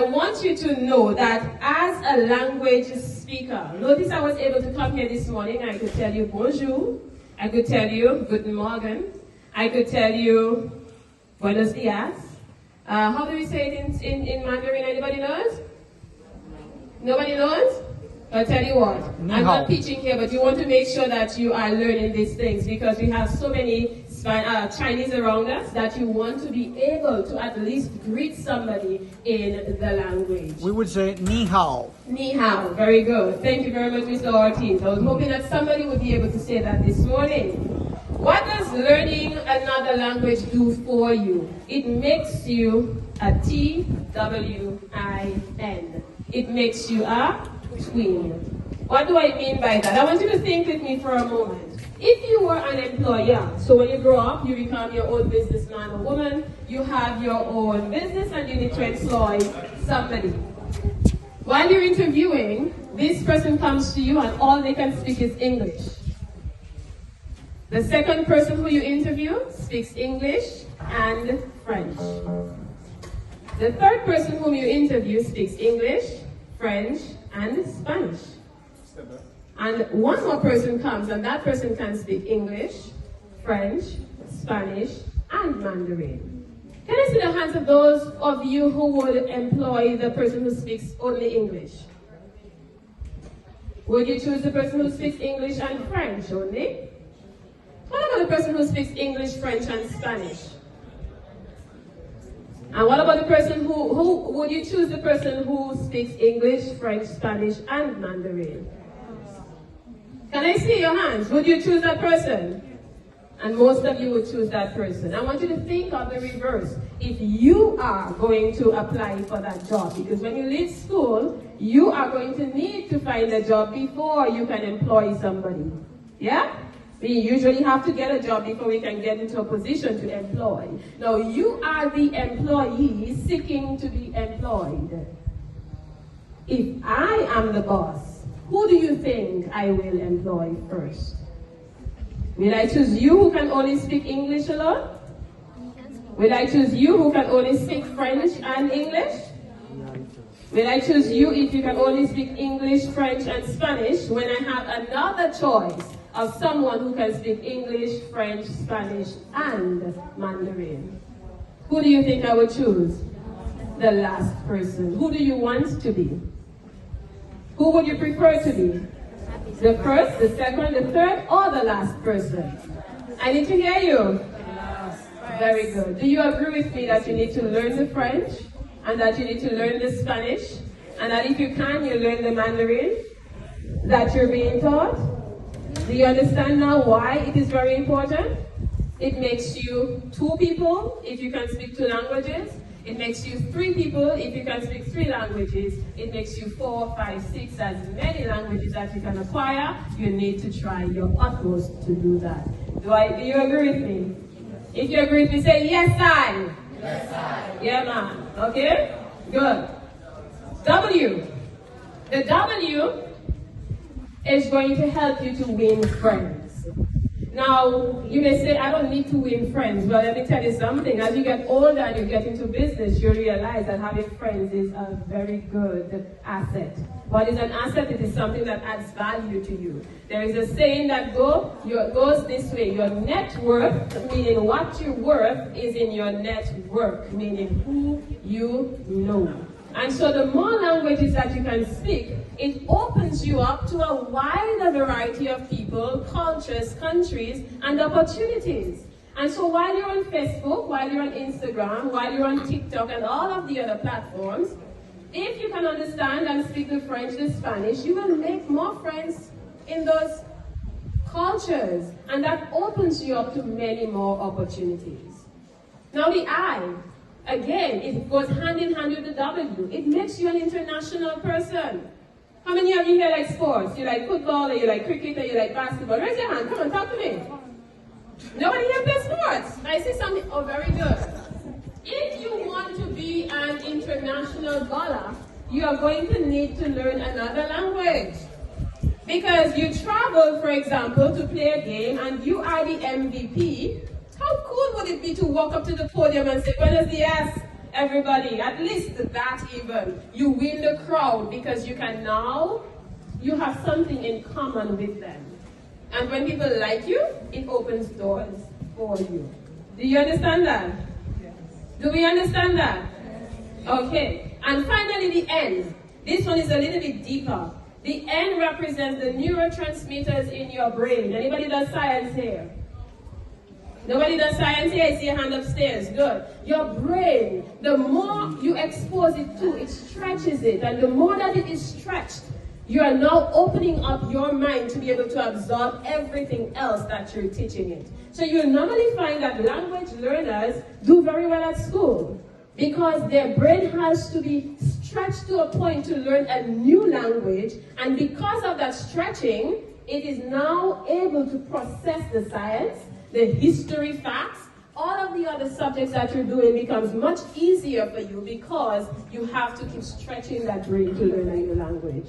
I want you to know that as a language speaker, notice I was able to come here this morning. I could tell you bonjour. I could tell you guten Morgen. I could tell you buenos dias. How do we say it in Mandarin? Anybody knows? Nobody knows? I'll tell you what, I'm not teaching here, but you want to make sure that you are learning these things because we have so many Chinese around us that you want to be able to at least greet somebody in the language. We would say ni hao. Ni hao, very good. Thank you very much, Mr. Ortiz. I was hoping that somebody would be able to say that this morning. What does learning another language do for you? It makes you a T.W.I.N. It makes you a twin. What do I mean by that? I want you to think with me for a moment. If you were an employer, so when you grow up, you become your own businessman or woman, you have your own business and you need to employ somebody. While you're interviewing, this person comes to you and all they can speak is English. The second person who you interview speaks English and French. The third person whom you interview speaks English, French, and Spanish. And one more person comes and that person can speak English, French, Spanish, and Mandarin. Can I see the hands of those of you who would employ the person who speaks only English? Would you choose the person who speaks English and French only? What about the person who speaks English, French, and Spanish? And what about the person who would you choose the person who speaks English, French, Spanish, and Mandarin? Can I see your hands? Would you choose that person? And most of you would choose that person. I want you to think of the reverse. If you are going to apply for that job, because when you leave school, you are going to need to find a job before you can employ somebody. Yeah? We usually have to get a job before we can get into a position to employ. Now, you are the employee seeking to be employed. If I am the boss, who do you think I will employ first? Will I choose you who can only speak English alone? Will I choose you who can only speak French and English? Will I choose you if you can only speak English, French, and Spanish when I have another choice of someone who can speak English, French, Spanish, and Mandarin? Who do you think I would choose? The last person. Who do you want to be? Who would you prefer to be? The first, the second, the third, or the last person? I need to hear you. Very good. Do you agree with me that you need to learn the French, and that you need to learn the Spanish, and that if you can, you learn the Mandarin that you're being taught? Do you understand now why it is very important? It makes you two people if you can speak two languages. It makes you three people if you can speak three languages. It makes you 4, 5, 6, as many languages as you can acquire. You need to try your utmost to do that. Do you agree with me? If you agree with me, say, yes, I. Yes, I. Yeah, man. Okay? Good. W. The W is going to help you to win friends. Now, you may say, I don't need to win friends. Well, let me tell you something. As you get older and you get into business, you realize that having friends is a very good asset. What is an asset? It is something that adds value to you. There is a saying that goes this way. Your net worth, meaning what you're worth, is in your network, meaning who you know. And so the more languages that you can speak, it opens you up to a wider variety of people, cultures, countries, and opportunities. And so while you're on Facebook, while you're on Instagram, while you're on TikTok, and all of the other platforms, if you can understand and speak the French, the Spanish, you will make more friends in those cultures. And that opens you up to many more opportunities. Now the I. Again, it goes hand in hand with the W. It makes you an international person. How many of you here like sports? You like football, or you like cricket, or you like basketball? Raise your hand. Come on, talk to me. Nobody here plays sports. I see something. Oh, very good. If you want to be an international baller, you are going to need to learn another language. Because you travel, for example, to play a game, and you are the MVP. How cool would it be to walk up to the podium and say, buenos dias, everybody, at least that even. You win the crowd because you can now, you have something in common with them. And when people like you, it opens doors for you. Do you understand that? Yes. Do we understand that? Yes. Okay. And finally, the N. This one is a little bit deeper. The N represents the neurotransmitters in your brain. Anybody does science here? Nobody does science here? I see a hand upstairs. Good. Your brain, the more you expose it to, it stretches it. And the more that it is stretched, you are now opening up your mind to be able to absorb everything else that you're teaching it. So you normally find that language learners do very well at school because their brain has to be stretched to a point to learn a new language, and because of that stretching, it is now able to process the science, the history facts, all of the other subjects that you're doing becomes much easier for you because you have to keep stretching that brain to learn a new language.